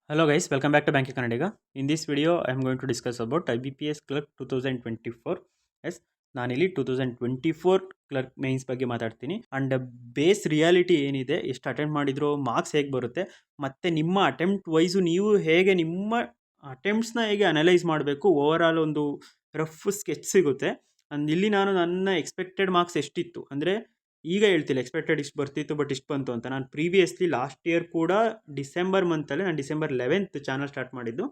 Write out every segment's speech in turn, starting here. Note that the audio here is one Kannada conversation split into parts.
Hello guys, welcome back to Banking Kannadiga. In this video, I am going to discuss about IBPS Clerk 2024. Yes, ನಾನಿಲ್ಲಿ 2024 ಕ್ಲರ್ಕ್ ಮೇನ್ಸ್ ಬಗ್ಗೆ ಮಾತಾಡ್ತೀನಿ. ಅಂಡ್ ಬೇಸ್ ರಿಯಾಲಿಟಿ ಏನಿದೆ, ಎಷ್ಟು ಅಟೆಂಪ್ಟ್ ಮಾಡಿದ್ರು, ಮಾರ್ಕ್ಸ್ ಹೇಗೆ ಬರುತ್ತೆ, ಮತ್ತು ನಿಮ್ಮ ಅಟೆಂಪ್ಟ್ ವೈಸು ನೀವು ಹೇಗೆ ನಿಮ್ಮ ಅಟೆಂಪ್ಟ್ಸ್ನ ಹೇಗೆ ಅನಲೈಸ್ ಮಾಡಬೇಕು, ಓವರ್ ಆಲ್ ಒಂದು ರಫ್ ಸ್ಕೆಚ್ ಸಿಗುತ್ತೆ. ಅಂಡ್ ಇಲ್ಲಿ ನಾನು ನನ್ನ ಎಕ್ಸ್ಪೆಕ್ಟೆಡ್ ಮಾರ್ಕ್ಸ್ ಎಷ್ಟಿತ್ತು ಅಂದರೆ ಈಗ ಹೇಳ್ತಿಲ್ಲ ಎಕ್ಸ್ಪೆಕ್ಟೆಡ್ ಇಷ್ಟು ಬರ್ತಿತ್ತು ಬಟ್ ಇಷ್ಟು ಬಂತು ಅಂತ. ನಾನು ಪ್ರೀವಿಯಸ್ಲಿ ಲಾಸ್ಟ್ ಇಯರ್ ಕೂಡ ಡಿಸೆಂಬರ್ ಮಂತಲ್ಲಿ ನಾನು ಡಿಸೆಂಬರ್ 11th ಚಾನಲ್ ಸ್ಟಾರ್ಟ್ ಮಾಡಿದ್ದು.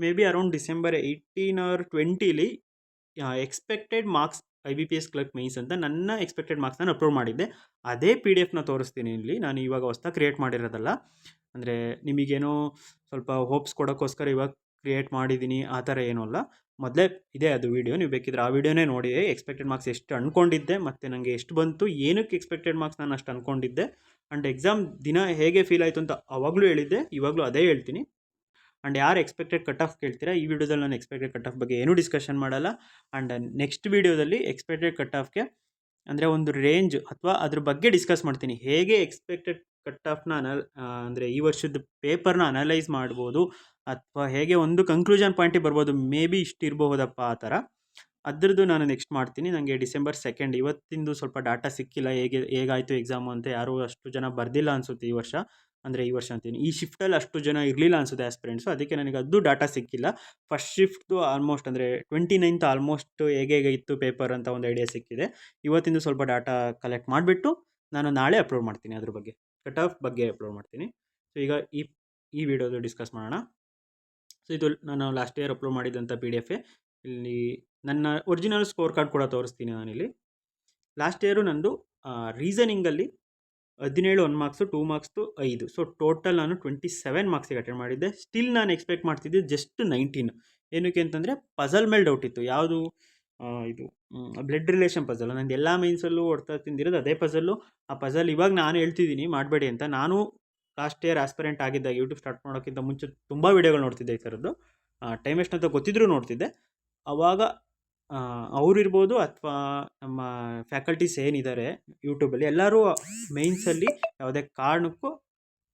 May be around December 18 or 20ಲಿ expected marks IBPS clerk mains ಅಂತ ನನ್ನ ಎಕ್ಸ್ಪೆಕ್ಟೆಡ್ ಮಾರ್ಕ್ಸ್ ನಾನು ಅಪ್ಲೋಡ್ ಮಾಡಿದ್ದೆ. ಅದೇ PDF ತೋರಿಸ್ತೀನಿ ಇಲ್ಲಿ. ನಾನು ಇವಾಗ ಹೊಸ್ದಾಗಿ ಕ್ರಿಯೇಟ್ ಮಾಡಿರೋದಲ್ಲ. ಅಂದರೆ ನಿಮಗೇನೋ ಸ್ವಲ್ಪ ಹೋಪ್ಸ್ ಕೊಡೋಕ್ಕೋಸ್ಕರ ಇವಾಗ ಕ್ರಿಯೇಟ್ ಮಾಡಿದ್ದೀನಿ ಆ ಥರ ಏನೂ ಅಲ್ಲ. ಮೊದಲೇ ಇದೆ ಅದು ವೀಡಿಯೋ, ನೀವು ಬೇಕಿದ್ರೆ ಆ ವೀಡಿಯೋನೇ ನೋಡಿ. ಎಕ್ಸ್ಪೆಕ್ಟೆಡ್ ಮಾರ್ಕ್ಸ್ ಎಷ್ಟು ಅಂದ್ಕೊಂಡಿದ್ದೆ ಮತ್ತು ನನಗೆ ಎಷ್ಟು ಬಂತು, ಏನಕ್ಕೆ ಎಕ್ಸ್ಪೆಕ್ಟೆಡ್ ಮಾರ್ಕ್ಸ್ ನಾನು ಅಷ್ಟು ಅಂದ್ಕೊಂಡಿದ್ದೆ, ಆ್ಯಂಡ್ ಎಕ್ಸಾಮ್ ದಿನ ಹೇಗೆ ಫೀಲ್ ಆಯಿತು ಅಂತ ಅವಾಗಲೂ ಹೇಳಿದ್ದೆ, ಇವಾಗಲೂ ಅದೇ ಹೇಳ್ತೀನಿ. ಆ್ಯಂಡ್ ಯಾರು ಎಕ್ಸ್ಪೆಕ್ಟೆಡ್ ಕಟ್ ಆಫ್ ಕೇಳ್ತೀರಾ, ಈ ವಿಡಿಯೋದಲ್ಲಿ ನಾನು ಎಕ್ಸ್ಪೆಕ್ಟೆಡ್ ಕಟ್ ಆಫ್ ಬಗ್ಗೆ ಏನೂ ಡಿಸ್ಕಷನ್ ಮಾಡಲ್ಲ. ಆ್ಯಂಡ್ ನೆಕ್ಸ್ಟ್ ವೀಡಿಯೋದಲ್ಲಿ ಎಕ್ಸ್ಪೆಕ್ಟೆಡ್ ಕಟ್ ಆಫ್ಗೆ ಅಂದರೆ ಒಂದು ರೇಂಜ್ ಅಥವಾ ಅದ್ರ ಬಗ್ಗೆ ಡಿಸ್ಕಸ್ ಮಾಡ್ತೀನಿ. ಹೇಗೆ ಎಕ್ಸ್ಪೆಕ್ಟೆಡ್ ಕಟ್ ಆಫ್ನ ಅಂದರೆ ಈ ವರ್ಷದ ಪೇಪರ್ನ ಅನಲೈಸ್ ಮಾಡ್ಬೋದು, ಅಥವಾ ಹೇಗೆ ಒಂದು ಕನ್ಕ್ಲೂಷನ್ ಪಾಯಿಂಟಿಗೆ ಬರ್ಬೋದು, ಮೇ ಬಿ ಇಷ್ಟು ಇರಬಹುದಪ್ಪ ಆ ಥರ. ಅದ್ರದ್ದು ನಾನು ನೆಕ್ಸ್ಟ್ ಮಾಡ್ತೀನಿ. ನನಗೆ ಡಿಸೆಂಬರ್ 2 ಇವತ್ತಿಂದು ಸ್ವಲ್ಪ ಡಾಟಾ ಸಿಕ್ಕಿಲ್ಲ, ಹೇಗಾಯಿತು ಎಕ್ಸಾಮು ಅಂತ. ಯಾರೂ ಅಷ್ಟು ಜನ ಬರ್ದಿಲ್ಲ ಅನಿಸುತ್ತೆ ಈ ವರ್ಷ. ಅಂದರೆ ಈ ವರ್ಷ ಅಂತೀನಿ, ಈ ಶಿಫ್ಟಲ್ಲಿ ಅಷ್ಟು ಜನ ಇರಲಿಲ್ಲ ಅನಿಸುತ್ತೆ ಆಸ್ಪಿರೆಂಟ್ಸು. ಅದಕ್ಕೆ ನನಗೆ ಅದು ಡಾಟಾ ಸಿಕ್ಕಿಲ್ಲ. ಫಸ್ಟ್ ಶಿಫ್ಟ್ದು ಆಲ್ಮೋಸ್ಟ್ ಅಂದರೆ 29th ಆಲ್ಮೋಸ್ಟ್ ಹೇಗೆ ಇತ್ತು ಪೇಪರ್ ಅಂತ ಒಂದು ಐಡಿಯಾ ಸಿಕ್ಕಿದೆ. ಇವತ್ತಿಂದು ಸ್ವಲ್ಪ ಡಾಟಾ ಕಲೆಕ್ಟ್ ಮಾಡಿಬಿಟ್ಟು ನಾನು ನಾಳೆ ಅಪ್ಲೋಡ್ ಮಾಡ್ತೀನಿ, ಅದ್ರ ಬಗ್ಗೆ ಕಟ್ ಆಫ್ ಬಗ್ಗೆ ಅಪ್ಲೋಡ್ ಮಾಡ್ತೀನಿ. ಸೊ ಈಗ ಈ ವಿಡಿಯೋದು ಡಿಸ್ಕಸ್ ಮಾಡೋಣ. ಸೊ ಇದು ನಾನು ಲಾಸ್ಟ್ ಇಯರ್ ಅಪ್ಲೋಡ್ ಮಾಡಿದಂಥ PDF. ಇಲ್ಲಿ ನನ್ನ ಒರಿಜಿನಲ್ ಸ್ಕೋರ್ ಕಾರ್ಡ್ ಕೂಡ ತೋರಿಸ್ತೀನಿ ನಾನಿಲ್ಲಿ. ಲಾಸ್ಟ್ ಇಯರು ನಂದು ರೀಸನಿಂಗಲ್ಲಿ 17 1 ಮಾರ್ಕ್ಸು, 2 ಮಾರ್ಕ್ಸ್ದು 5. ಸೊ ಟೋಟಲ್ ನಾನು 27 ಮಾರ್ಕ್ಸಿಗೆ ಅಟೆಂಡ್ ಮಾಡಿದ್ದೆ. ಸ್ಟಿಲ್ ನಾನು ಎಕ್ಸ್ಪೆಕ್ಟ್ ಮಾಡ್ತಿದ್ದೆ ಜಸ್ಟ್ 19. ಏನಕ್ಕೆ ಅಂತಂದರೆ ಪಝಲ್ ಮೇಲೆ ಡೌಟ್ ಇತ್ತು. ಯಾವುದು ಇದು ಬ್ಲಡ್ ರಿಲೇಷನ್ ಪಝಲ್. ನಂದು ಎಲ್ಲ ಮೈನ್ಸಲ್ಲೂ ಹೊಡ್ತಾ ತಿಂದಿರೋದು ಅದೇ ಪಝಲ್ಲು. ಆ ಪಝಲ್ ಇವಾಗ ನಾನು ಹೇಳ್ತಿದ್ದೀನಿ ಮಾಡಬೇಡಿ ಅಂತ. ನಾನು ಲಾಸ್ಟ್ ಇಯರ್ ಆಸ್ಪಿರೆಂಟ್ ಆಗಿದ್ದಾಗ ಯೂಟ್ಯೂಬ್ ಸ್ಟಾರ್ಟ್ ಮಾಡೋಕ್ಕಿಂತ ಮುಂಚೆ ತುಂಬ ವೀಡಿಯೋಗಳು ನೋಡ್ತಿದ್ದೆ ಈ ಥರದ್ದು. ಟೈಮ್ ಎಷ್ಟು ಅಂತ ಗೊತ್ತಿದ್ರೂ ನೋಡ್ತಿದ್ದೆ. ಆವಾಗ ಅವರಿರ್ಬೋದು ಅಥವಾ ನಮ್ಮ ಫ್ಯಾಕಲ್ಟೀಸ್ ಏನಿದ್ದಾರೆ ಯೂಟ್ಯೂಬಲ್ಲಿ, ಎಲ್ಲರೂ ಮೈನ್ಸಲ್ಲಿ ಯಾವುದೇ ಕಾರಣಕ್ಕೂ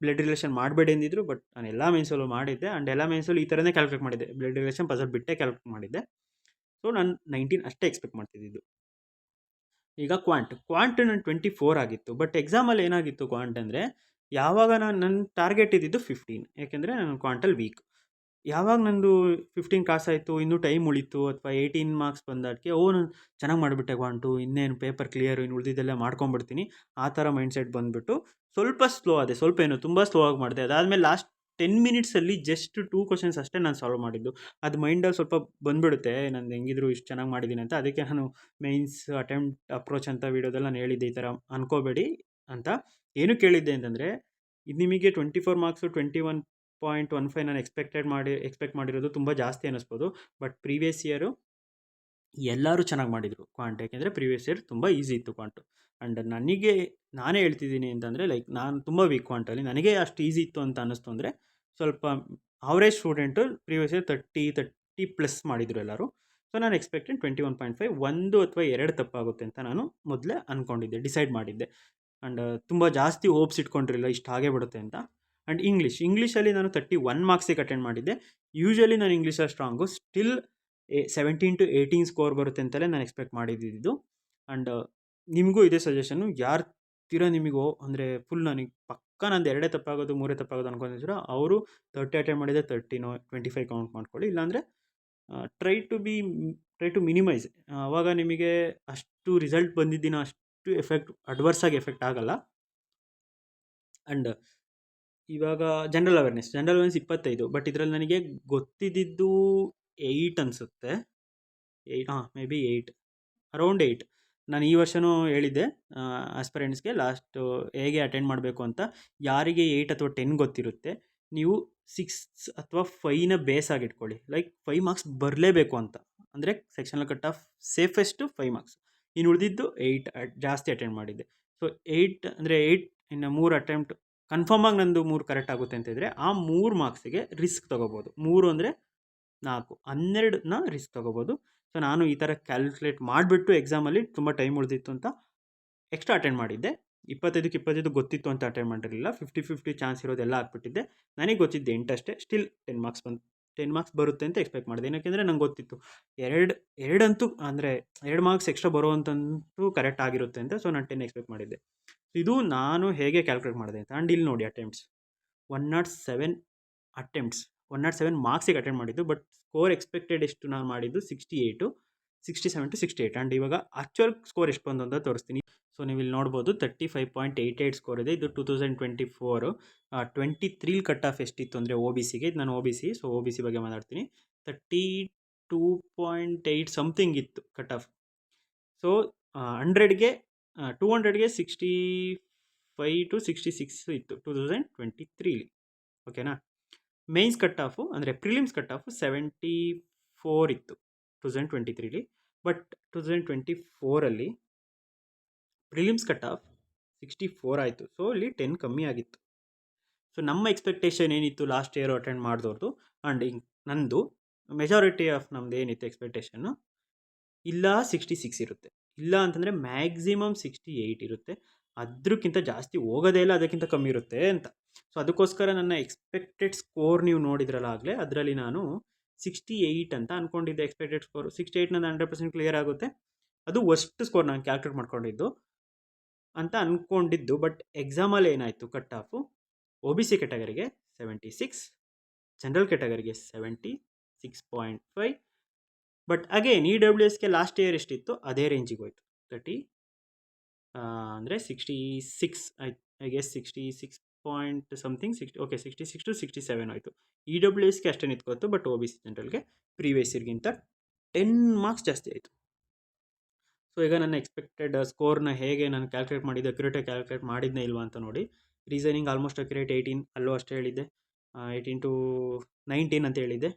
ಬ್ಲಡ್ ರಿಲೇಷನ್ ಮಾಡಬೇಡಿ ಅಂದಿದ್ರು. ಬಟ್ ನಾನು ಎಲ್ಲ ಮೈನ್ಸಲ್ಲೂ ಮಾಡಿದ್ದೆ. ಆ್ಯಂಡ್ ಎಲ್ಲ ಮೈನ್ಸಲ್ಲೂ ಈ ಥರನೇ ಕ್ಯಾಲ್ಕುಲೇಟ್ ಮಾಡಿದ್ದೆ, ಬ್ಲಡ್ ರಿಲೇಷನ್ ಪಝಲ್ ಬಿಟ್ಟೇ ಕ್ಯಾಲ್ಕುಲೇಟ್ ಮಾಡಿದ್ದೆ. ಸೊ ನಾನು 19 ಅಷ್ಟೇ ಎಕ್ಸ್ಪೆಕ್ಟ್ ಮಾಡ್ತಿದ್ದಿದ್ದು. ಈಗ ಕ್ವಾಂಟ್ ನಾನು 24 ಆಗಿತ್ತು. ಬಟ್ ಎಕ್ಸಾಮಲ್ಲಿ ಏನಾಗಿತ್ತು ಕ್ವಾಂಟ್ ಅಂದರೆ, ಯಾವಾಗ ನನ್ನ ಟಾರ್ಗೆಟ್ ಇದ್ದಿದ್ದು 15, ಯಾಕೆಂದರೆ ನಾನು ಕ್ವಾಂಟಲ್ಲಿ ವೀಕ್. ಯಾವಾಗ ನಂದು 15 ಕ್ರಾಸ್ ಆಯಿತು, ಇನ್ನೂ ಟೈಮ್ ಉಳಿತು, ಅಥವಾ 18 ಮಾರ್ಕ್ಸ್ ಬಂದಾಟಕ್ಕೆ ನಾನು ಚೆನ್ನಾಗಿ ಮಾಡಿಬಿಟ್ಟೆ ಕ್ವಾಂಟು, ಇನ್ನೇನು ಪೇಪರ್ ಕ್ಲಿಯರು, ಇನ್ನು ಉಳಿದಿದ್ದೆಲ್ಲ ಮಾಡ್ಕೊಂಬಿಡ್ತೀನಿ, ಆ ಥರ ಮೈಂಡ್ಸೆಟ್ ಬಂದುಬಿಟ್ಟು ಸ್ವಲ್ಪ ಸ್ಲೋ ಆದೆ. ಸ್ವಲ್ಪ ಏನು ತುಂಬ ಸ್ಲೋ ಆಗಿ ಮಾಡಿದೆ. ಅದಾದಮೇಲೆ ಲಾಸ್ಟ್ 10 ಮಿನಿಟ್ಸಲ್ಲಿ ಜಸ್ಟ್ 2 ಕ್ವಶನ್ಸ್ ಅಷ್ಟೇ ನಾನು ಸಾಲ್ವ್ ಮಾಡಿದ್ದು. ಅದು ಮೈಂಡಲ್ಲಿ ಸ್ವಲ್ಪ ಬಂದುಬಿಡುತ್ತೆ, ನಾನು ಹೆಂಗಿದ್ರು ಇಷ್ಟು ಚೆನ್ನಾಗಿ ಮಾಡಿದ್ದೀನಿ ಅಂತ. ಅದಕ್ಕೆ ನಾನು ಮೈನ್ಸ್ ಅಟೆಂಪ್ಟ್ ಅಪ್ರೋಚ್ ಅಂತ ವೀಡಿಯೋದಲ್ಲಿ ನಾನು ಹೇಳಿದ್ದೆ, ಈ ಥರ ಅನ್ಕೋಬೇಡಿ ಅಂತ. ಏನು ಕೇಳಿದ್ದೆ ಅಂತಂದರೆ, ಇದು ನಿಮಗೆ 24 ಮಾರ್ಕ್ಸು 21.15 ನಾನು ಎಕ್ಸ್ಪೆಕ್ಟ್ ಮಾಡಿರೋದು ತುಂಬ ಜಾಸ್ತಿ ಅನ್ನಿಸ್ಬೋದು. ಬಟ್ ಪ್ರೀವಿಯಸ್ ಇಯರು ಎಲ್ಲರೂ ಚೆನ್ನಾಗಿ ಮಾಡಿದರು ಕ್ವಾಂಟ್, ಯಾಕೆಂದರೆ ಪ್ರೀವಿಯಸ್ ಇಯರ್ ತುಂಬ ಈಸಿ ಇತ್ತು ಕ್ವಾಂಟು. ಆ್ಯಂಡ್ ನಾನೇ ಹೇಳ್ತಿದ್ದೀನಿ ಅಂತಂದರೆ, ಲೈಕ್ ನಾನು ತುಂಬ ವೀಕ್ ಕ್ವಾಂಟಲ್ಲಿ. ನನಗೆ ಅಷ್ಟು ಈಸಿ ಇತ್ತು ಅಂತ ಅನ್ನಿಸ್ತು ಅಂದರೆ, ಸ್ವಲ್ಪ ಅವರೇಜ್ ಸ್ಟೂಡೆಂಟು ಪ್ರೀವಿಯಸ್ ಇಯರ್ 30+ ಮಾಡಿದರು ಎಲ್ಲರೂ. ಸೊ ನಾನು ಎಕ್ಸ್ಪೆಕ್ಟೆಡ್ 21.5, 1 ಅಥವಾ 2 ತಪ್ಪಾಗುತ್ತೆ ಅಂತ ನಾನು ಮೊದಲೇ ಅಂದ್ಕೊಂಡಿದ್ದೆ, ಡಿಸೈಡ್ ಮಾಡಿದ್ದೆ. ಆ್ಯಂಡ್ ತುಂಬ ಜಾಸ್ತಿ ಹೋಪ್ಸ್ ಇಟ್ಕೊಂಡಿರಲಿಲ್ಲ ಇಷ್ಟು ಹಾಗೆ ಬಿಡುತ್ತೆ ಅಂತ. ಆ್ಯಂಡ್ ಇಂಗ್ಲೀಷಲ್ಲಿ ನಾನು 31 ಮಾರ್ಕ್ಸಿಗೆ ಅಟೆಂಡ್ ಮಾಡಿದ್ದೆ. ಯೂಶ್ವಲಿ ನಾನು ಇಂಗ್ಲೀಷಲ್ಲಿ ಸ್ಟ್ರಾಂಗು. ಸ್ಟಿಲ್ 17 to 18 ಸ್ಕೋರ್ ಬರುತ್ತೆ ಅಂತಲೇ ನಾನು ಎಕ್ಸ್ಪೆಕ್ಟ್ ಮಾಡಿದ್ದಿದ್ದು. ಆ್ಯಂಡ್ ನಿಮಗೂ ಇದೇ ಸಜೆಷನ್ನು, ಯಾರು ನಿಮಗೂ ಅಂದರೆ ಫುಲ್ ನನಗೆ ಪಕ್ಕ ನಂದು 2 ತಪ್ಪಾಗೋದು 3 ತಪ್ಪಾಗೋದು ಅನ್ಕೊಂಡಿದ್ದೀರ, ಅವರು 30 ಅಟೆಂಡ್ ಮಾಡಿದರೆ 30 25 ಕೌಂಟ್ ಮಾಡ್ಕೊಳ್ಳಿ. ಇಲ್ಲಾಂದರೆ ಟ್ರೈ ಟು ಮಿನಿಮೈಸ್. ಆವಾಗ ನಿಮಗೆ ಅಷ್ಟು ರಿಸಲ್ಟ್ ಬಂದಿದ್ದಿನ ಅಷ್ಟು ಅಡ್ವರ್ಸಾಗಿ ಎಫೆಕ್ಟ್ ಆಗಲ್ಲ. ಆ್ಯಂಡ್ ಇವಾಗ ಜನರಲ್ ಅವೇರ್ನೆಸ್ 25, ಬಟ್ ಇದರಲ್ಲಿ ನನಗೆ ಗೊತ್ತಿದ್ದು 8 ಅನಿಸುತ್ತೆ. May be 8, around 8. ನಾನು ಈ ವರ್ಷವೂ ಹೇಳಿದ್ದೆ ಆಸ್ಪರೆಂಟ್ಸ್ಗೆ ಲಾಸ್ಟು ಹೇಗೆ ಅಟೆಂಡ್ ಮಾಡಬೇಕು ಅಂತ. ಯಾರಿಗೆ 8 ಅಥವಾ 10 ಗೊತ್ತಿರುತ್ತೆ, ನೀವು 6 ಅಥವಾ 5ನ ಬೇಸ್ ಆಗಿಟ್ಕೊಳ್ಳಿ. ಲೈಕ್ 5 ಮಾರ್ಕ್ಸ್ ಬರಲೇಬೇಕು ಅಂತ. ಅಂದರೆ ಸೆಕ್ಷನಲ್ ಕಟ್ ಆಫ್ ಸೇಫೆಸ್ಟು 5 ಮಾರ್ಕ್ಸ್. ಇನ್ನು ಉಳಿದಿದ್ದು 8 ಜಾಸ್ತಿ ಅಟೆಂಡ್ ಮಾಡಿದ್ದೆ. ಸೊ 8 ಅಂದರೆ 8 ಇನ್ನು 3 ಅಟೆಂಪ್ಟ್ ಕನ್ಫರ್ಮಾಗಿ ನಂದು 3 ಕರೆಕ್ಟ್ ಆಗುತ್ತೆ ಅಂತಿದ್ರೆ, ಆ 3 ಮಾರ್ಕ್ಸಿಗೆ ರಿಸ್ಕ್ ತೊಗೋಬೋದು. 3 ಅಂದರೆ 4, 12ನ ರಿಸ್ಕ್ ತೊಗೋಬೋದು. ಸೊ ನಾನು ಈ ಥರ ಕ್ಯಾಲ್ಕುಲೇಟ್ ಮಾಡಿಬಿಟ್ಟು ಎಕ್ಸಾಮಲ್ಲಿ ತುಂಬ ಟೈಮ್ ಉಳಿದಿತ್ತು ಅಂತ ಎಕ್ಸ್ಟ್ರಾ ಅಟೆಂಡ್ ಮಾಡಿದ್ದೆ. 25ಕ್ಕೆ 25 ಗೊತ್ತಿತ್ತು ಅಂತ ಅಟೆಂಡ್ ಮಾಡಿರಲಿಲ್ಲ. 50-50 ಚಾನ್ಸ್ ಇರೋದೆಲ್ಲ ಹಾಕ್ಬಿಟ್ಟಿದ್ದೆ. ನನಗೆ ಗೊತ್ತಿದ್ದೆ 8 ಅಷ್ಟೇ. ಸ್ಟಿಲ್ 10 ಮಾರ್ಕ್ಸ್ ಬಂತು. 10 ಮಾರ್ಕ್ಸ್ ಬರುತ್ತೆ ಅಂತ ಎಕ್ಸ್ಪೆಕ್ಟ್ ಮಾಡಿದೆ. ಏನಕ್ಕೆಂದರೆ ನಂಗೆ ಗೊತ್ತಿತ್ತು 2 ಅಂದರೆ 2 ಮಾರ್ಕ್ಸ್ ಎಕ್ಸ್ಟ್ರಾ ಬರುವಂತಂತೂ ಕರೆಕ್ಟ್ ಆಗಿರುತ್ತೆ ಅಂತ. ಸೊ ನಾನು 10 ಎಕ್ಸ್ಪೆಕ್ಟ್ ಮಾಡಿದ್ದೆ. ಇದು ನಾನು ಹೇಗೆ ಕ್ಯಾಲ್ಕುಲೇಟ್ ಮಾಡಿದೆ ಅಂತ. ಆ್ಯಂಡ್ ಇಲ್ಲಿ ನೋಡಿ ಅಟೆಂಪ್ಟ್ಸ್ 107 ಅಟೆಂಪ್ಟ್ಸ್ 107 ಮಾರ್ಕ್ಸಿಗೆ ಅಟೆಂಡ್ ಮಾಡಿದ್ದು. ಬಟ್ ಸ್ಕೋರ್ ಎಕ್ಸ್ಪೆಕ್ಟೆಡ್ ಎಷ್ಟು ನಾನು ಮಾಡಿದ್ದು 67 to 68. ಆ್ಯಂಡ್ ಇವಾಗ ಆಕ್ಚುಯಲ್ ಸ್ಕೋರ್ ಎಷ್ಟು ಬಂದು ಅಂತ ತೋರಿಸ್ತೀನಿ. ಸೊ ನೀವು ಇಲ್ಲಿ ನೋಡ್ಬೋದು 35.88 ಸ್ಕೋರ್ ಇದೆ. ಇದು 2024. 23 ಕಟ್ ಆಫ್ ಎಷ್ಟಿತ್ತು ಅಂದರೆ ಒ ಬಿ ಸಿಗೆ. ಇದು ನಾನು ಒ B C, so O B C ಬಗ್ಗೆ ಮಾತಾಡ್ತೀನಿ. 32.8 ಸಮಥಿಂಗ್ ಇತ್ತು ಕಟ್ ಆಫ್. ಸೊ 100ಗೆ 200ಗೆ 65 to 66 ಇತ್ತು 2023. ಓಕೆನಾ. ಮೇನ್ಸ್ ಕಟ್ ಆಫು ಅಂದರೆ ಪ್ರಿಲಿಮ್ಸ್ ಕಟ್ ಆಫು 74 ಇತ್ತು 2023. ಬಟ್ 2024 ಪ್ರಿಲಿಮ್ಸ್ ಕಟ್ ಆಫ್ 64 ಆಯಿತು. ಸೊ ಇಲ್ಲಿ 10 ಕಮ್ಮಿ ಆಗಿತ್ತು. ಸೊ ನಮ್ಮ ಎಕ್ಸ್ಪೆಕ್ಟೇಷನ್ ಏನಿತ್ತು ಲಾಸ್ಟ್ ಇಯರ್ ಅಟೆಂಡ್ ಮಾಡಿದವ್ರದ್ದು ಆ್ಯಂಡ್ ನಂದು ಮೆಜಾರಿಟಿ ಆಫ್ ನಮ್ದು ಏನಿತ್ತು ಎಕ್ಸ್ಪೆಕ್ಟೇಷನ್ನು, ಇಲ್ಲ 66 ಇರುತ್ತೆ, ಇಲ್ಲ ಅಂತಂದರೆ ಮ್ಯಾಕ್ಸಿಮಮ್ 68 ಇರುತ್ತೆ, ಅದಕ್ಕಿಂತ ಜಾಸ್ತಿ ಹೋಗೋದೇ ಇಲ್ಲ, ಅದಕ್ಕಿಂತ ಕಮ್ಮಿ ಇರುತ್ತೆ ಅಂತ. ಸೊ ಅದಕ್ಕೋಸ್ಕರ ನನ್ನ ಎಕ್ಸ್ಪೆಕ್ಟೆಡ್ ಸ್ಕೋರ್ ನೀವು ನೋಡಿದ್ರಲ್ಲ ಆಗಲೇ, ಅದರಲ್ಲಿ ನಾನು 68 ಅಂತ ಅಂದ್ಕೊಂಡಿದ್ದೆ ಎಕ್ಸ್ಪೆಕ್ಟೆಡ್ ಸ್ಕೋರ್. 68 ನನ್ನ 100% ಕ್ಲಿಯರ್ ಆಗುತ್ತೆ, ಅದು ವರ್ಸ್ಟ್ ಸ್ಕೋರ್ ನಾನು ಕ್ಯಾಲ್ಕುಲೇಟ್ ಮಾಡ್ಕೊಂಡಿದ್ದು ಅಂತ ಅಂದ್ಕೊಂಡಿದ್ದು. ಬಟ್ ಎಕ್ಸಾಮಲ್ಲಿ ಏನಾಯಿತು, cut off O B C ಕ್ಯಾಟಗರಿಗೆ 76, ಜನರಲ್ ಕ್ಯಾಟಗರಿಗೆ 76.5. ಬಟ್ ಅಗೇನ್ ಇ ಡಬ್ಲ್ಯೂ ಎಸ್ಗೆ ಲಾಸ್ಟ್ ಇಯರ್ ಎಷ್ಟಿತ್ತು ಅದೇ ರೇಂಜಿಗೆ ಹೋಯ್ತು. 30 ಅಂದರೆ 66 ಆಯ್ತು, I guess 66 point something 66 to 67 ಆಯಿತು. ಇ ಡಬ್ಲ್ಯೂ ಎಸ್ಗೆ ಅಷ್ಟೇ ನಿಂತ್ಕೋತು. ಬಟ್ ಒ ಬಿ ಸಿ ಜನರಲ್ಗೆ ಪ್ರೀವಿಯಸ್ ಇಯರ್ಗಿಂತ 10 ಮಾರ್ಕ್ಸ್ ಜಾಸ್ತಿ ಆಯಿತು. ಸೊ ಈಗ ನನ್ನ ಎಕ್ಸ್ಪೆಕ್ಟೆಡ್ ಸ್ಕೋರ್ನ ಹೇಗೆ ನಾನು ಕ್ಯಾಲ್ಕುಲೇಟ್ ಮಾಡಿದ್ದೆ, ಅಕ್ಯುರೇಟಾಗಿ ಕ್ಯಾಲ್ಕುಲೇಟ್ ಮಾಡಿದ್ನೇ ಇಲ್ವಾ ಅಂತ ನೋಡಿ. ರೀಸನಿಂಗ್ ಆಲ್ಮೋಸ್ಟ್ ಅಕ್ಯುರೇಟ್ 18, ಅಲ್ಲೂ ಅಷ್ಟೇ ಹೇಳಿದ್ದೆ, 18 to 19 ಅಂತ ಹೇಳಿದ್ದೆ.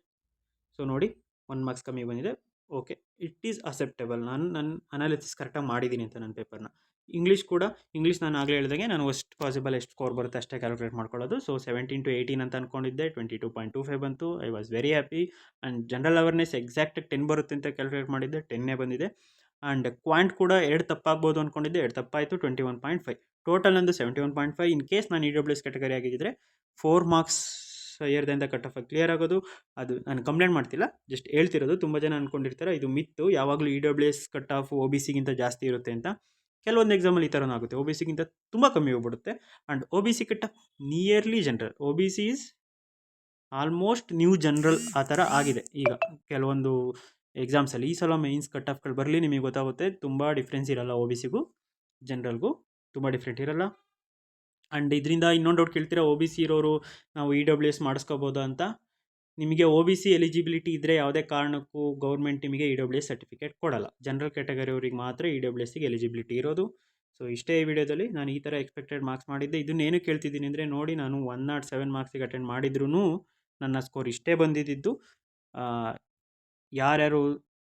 ಸೊ ನೋಡಿ 1 ಮಾರ್ಕ್ಸ್ ಕಮ್ಮಿ ಬಂದಿದೆ. Okay, it is acceptable. ನನ್ನ ಅನಾಲಿಸಿಸ್ ಕರೆಕ್ಟಾಗಿ ಮಾಡಿದ್ದೀನಿ ಅಂತ ನನ್ನ ಪೇಪರ್ನ. ಇಂಗ್ಲೀಷ್ ನಾನು ಆಗಲೇ ಹೇಳಿದಾಗೆ ನಾನು ಎಷ್ಟು ಪಾಸಿಬಲ್ ಎಷ್ಟು ಸ್ಕೋರ್ ಬರುತ್ತೆ ಅಷ್ಟೇ ಕ್ಯಾಲ್ಕುಲೇಟ್ ಮಾಡ್ಕೊಳ್ಳೋದು. ಸೊ 17 to 18 ಅಂತ ಅಂದ್ಕೊಂಡಿದ್ದೆ, 22.25 ಬಂತು. I was very happy. And general awareness ಎಕ್ಸಾಕ್ಟಾಗಿ 10 ಬರುತ್ತೆ ಅಂತ ಕ್ಯಾಲ್ಕುಲೇಟ್ ಮಾಡಿದ್ದೆ, 10 ಬಂದಿದೆ. ಆ್ಯಂಡ್ ಕ್ವಾಂಟ್ ಕೂಡ 2 ತಪ್ಪಾಗ್ಬೋದು ಅಂದ್ಕೊಂಡಿದ್ದೆ, 2 ತಪ್ಪಾಯಿತು, 21.5. ಟೋಟಲ್ ನಂದು 71.5. ಇನ್ ಕೇಸ್ ನಾನು ಇ ಡಬ್ಲ್ಯೂ ಎಸ್ ಕ್ಯಾಟಗರಿ ಆಗಿದ್ದರೆ 4 ಮಾರ್ಕ್ಸ್ ಇಯರ್ದಿಂದ ಕಟ್ ಆಫ್ ಕ್ಲಿಯರ್ ಆಗೋದು. ಅದು ನಾನು ಕಂಪ್ಲೇಂಟ್ ಮಾಡ್ತಿಲ್ಲ, ಜಸ್ಟ್ ಹೇಳ್ತಿರೋದು. ತುಂಬ ಜನ ಅಂದ್ಕೊಂಡಿರ್ತಾರೆ ಇದು ಮಿತ್ತು, ಯಾವಾಗಲೂ E W S cut off O B ಸಿಗಿಂತ ಜಾಸ್ತಿ ಇರುತ್ತೆ ಅಂತ. ಕೆಲವೊಂದು ಎಕ್ಸಾಮಲ್ಲಿ ಈ ಥರನೂ ಆಗುತ್ತೆ, ಒ ಬಿ ಸಿಗಿಂತ ತುಂಬ ಕಮ್ಮಿ ಹೋಗ್ಬಿಡುತ್ತೆ. And O B C cut off nearly general, O B C is almost new general ಆ ಥರ ಆಗಿದೆ ಈಗ ಕೆಲವೊಂದು ಎಕ್ಸಾಮ್ಸಲ್ಲಿ. ಈ ಸಲ ಮೇನ್ಸ್ ಕಟ್ ಆಫ್ಗಳು ಬರಲಿ, ನಿಮಗೆ ಗೊತ್ತಾಗುತ್ತೆ ತುಂಬ ಡಿಫ್ರೆನ್ಸ್ ಇರಲ್ಲ, ಒ ಬಿ ಸಿಗೂ ಜನರಲ್ಗೂ ತುಂಬ ಡಿಫ್ರೆಂಟ್ ಇರಲ್ಲ. ಆ್ಯಂಡ್ ಇದರಿಂದ ಇನ್ನೊಂದು ಡೌಟ್ ಕೇಳ್ತೀರಾ, ಒ ಬಿ ಸಿ ಇರೋರು ನಾವು ಇ ಡಬ್ಲ್ಯೂ ಎಸ್ ಮಾಡಿಸ್ಕೋಬೋದಾ ಅಂತ. ನಿಮಗೆ ಒ ಬಿ ಸಿ ಎಲಿಜಿಬಿಲಿಟಿ ಇದ್ದರೆ ಯಾವುದೇ ಕಾರಣಕ್ಕೂ ಗೌರ್ಮೆಂಟ್ ನಿಮಗೆ ಇ ಡಬ್ಲ್ಯೂ ಎಸ್ ಸರ್ಟಿಫಿಕೇಟ್ ಕೊಡಲ್ಲ. ಜನರಲ್ ಕ್ಯಾಟಗರಿ ಅವ್ರಿಗೆ ಮಾತ್ರ ಇ ಡಬ್ಲ್ಯೂ ಎಸ್ಸಿಗೆ ಎಲಿಜಿಬಿಲಿಟಿ ಇರೋದು. ಸೊ ಇಷ್ಟೇ ಈ ವಿಡಿಯೋದಲ್ಲಿ ನಾನು ಈ ಥರ ಎಕ್ಸ್ಪೆಕ್ಟೆಡ್ ಮಾರ್ಕ್ಸ್ ಮಾಡಿದ್ದೆ. ಇದನ್ನೇನು ಕೇಳ್ತಿದ್ದೀನಿ ಅಂದರೆ ನೋಡಿ, ನಾನು 107 ಮಾರ್ಕ್ಸಿಗೆ ಅಟೆಂಡ್ ಮಾಡಿದ್ರೂ ನನ್ನ ಸ್ಕೋರ್ ಇಷ್ಟೇ ಬಂದಿದ್ದು. ಯಾರ್ಯಾರು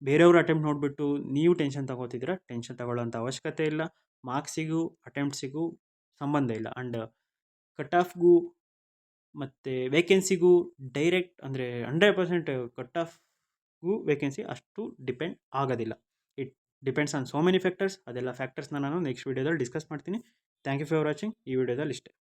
ಬೇರೆಯವರು ಅಟೆಂಪ್ಟ್ ನೋಡಿಬಿಟ್ಟು ನೀವು ಟೆನ್ಷನ್ ತಗೋತಿದ್ದೀರಾ, ಟೆನ್ಷನ್ ತಗೊಳ್ಳೋಂಥ ಅವಶ್ಯಕತೆ ಇಲ್ಲ. ಮಾರ್ಕ್ಸಿಗೂ ಅಟೆಂಪ್ಟ್ಸಿಗೂ ಸಂಬಂಧ ಇಲ್ಲ. ಆ್ಯಂಡ್ ಕಟ್ ಆಫ್ಗೂ ಮತ್ತು ವೇಕೆನ್ಸಿಗೂ ಡೈರೆಕ್ಟ್ ಅಂದರೆ 100% ಕಟ್ ಆಫ್ಗೂ ವೇಕೆನ್ಸಿ ಅಷ್ಟು ಡಿಪೆಂಡ್ ಆಗೋದಿಲ್ಲ. It depends on so many factors. ಅದೆಲ್ಲ ಫ್ಯಾಕ್ಟರ್ಸ್ನ ನಾನು ನೆಕ್ಸ್ಟ್ ವೀಡಿಯೋದಲ್ಲಿ ಡಿಸ್ಕಸ್ ಮಾಡ್ತೀನಿ. Thank you for watching. ಈ ವಿಡಿಯೋದಲ್ಲಿ ಇಷ್ಟೇ.